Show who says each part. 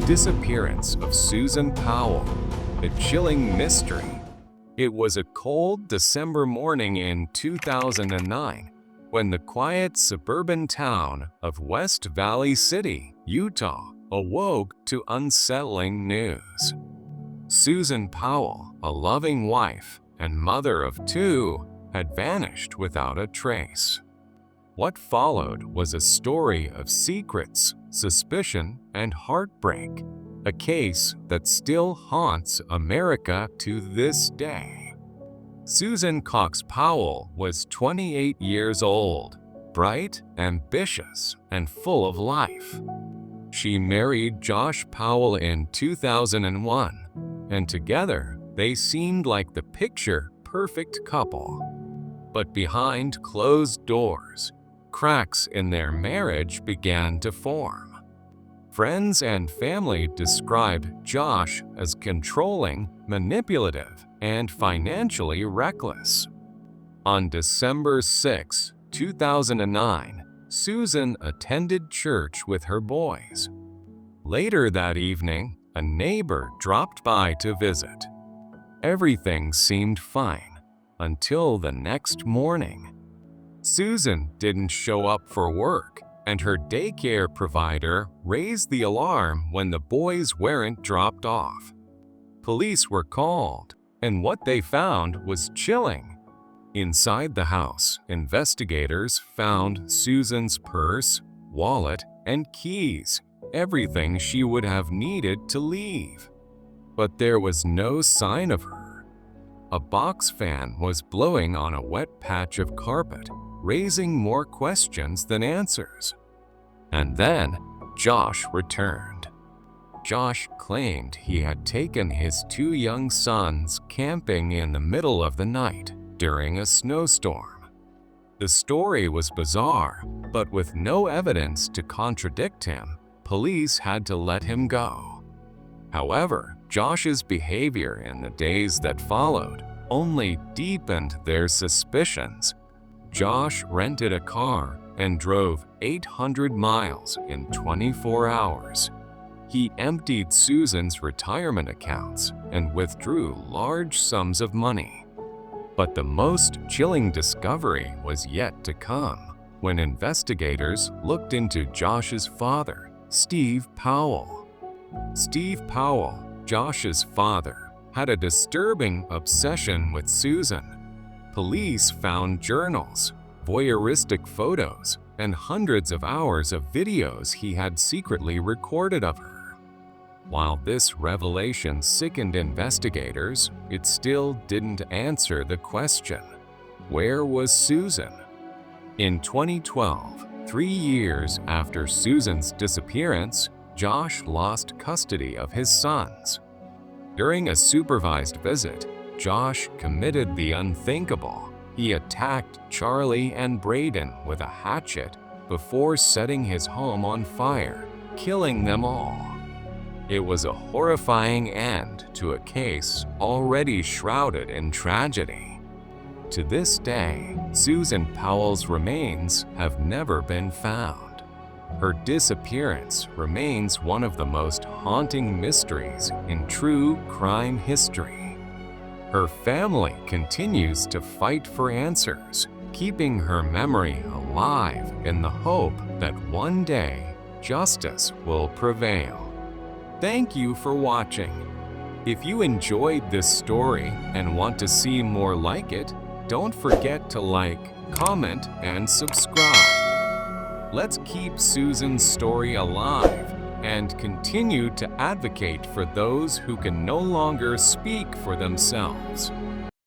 Speaker 1: Disappearance of Susan Powell, a chilling mystery. It was a cold December morning in 2009 when the quiet suburban town of West Valley City, Utah, awoke to unsettling news. Susan Powell, a loving wife and mother of two, had vanished without a trace. What followed was a story of secrets, suspicion, and heartbreak, a case that still haunts America to this day. Susan Cox Powell was 28 years old, bright, ambitious, and full of life. She married Josh Powell in 2001, and together they seemed like the picture-perfect couple. But behind closed doors, cracks in their marriage began to form. Friends and family described Josh as controlling, manipulative, and financially reckless. On December 6, 2009, Susan attended church with her boys. Later that evening, a neighbor dropped by to visit. Everything seemed fine until the next morning. Susan didn't show up for work, and her daycare provider raised the alarm when the boys weren't dropped off. Police were called, and what they found was chilling. Inside the house, investigators found Susan's purse, wallet, and keys, everything she would have needed to leave. But there was no sign of her. A box fan was blowing on a wet patch of carpet, raising more questions than answers. And then, Josh returned. Josh claimed he had taken his two young sons camping in the middle of the night during a snowstorm. The story was bizarre, but with no evidence to contradict him, police had to let him go. However, Josh's behavior in the days that followed only deepened their suspicions. Josh rented a car and drove 800 miles in 24 hours. He emptied Susan's retirement accounts and withdrew large sums of money. But the most chilling discovery was yet to come when investigators looked into Josh's father, Steve Powell. Steve Powell, Josh's father, had a disturbing obsession with Susan. Police found journals, voyeuristic photos, and hundreds of hours of videos he had secretly recorded of her. While this revelation sickened investigators, it still didn't answer the question: where was Susan? In 2012, 3 years after Susan's disappearance, Josh lost custody of his sons. During a supervised visit, Josh committed the unthinkable. He attacked Charlie and Braden with a hatchet before setting his home on fire, killing them all. It was a horrifying end to a case already shrouded in tragedy. To this day, Susan Powell's remains have never been found. Her disappearance remains one of the most haunting mysteries in true crime history. Her family continues to fight for answers, keeping her memory alive in the hope that one day justice will prevail. Thank you for watching. If you enjoyed this story and want to see more like it, don't forget to like, comment, and subscribe. Let's keep Susan's story alive and continue to advocate for those who can no longer speak for themselves.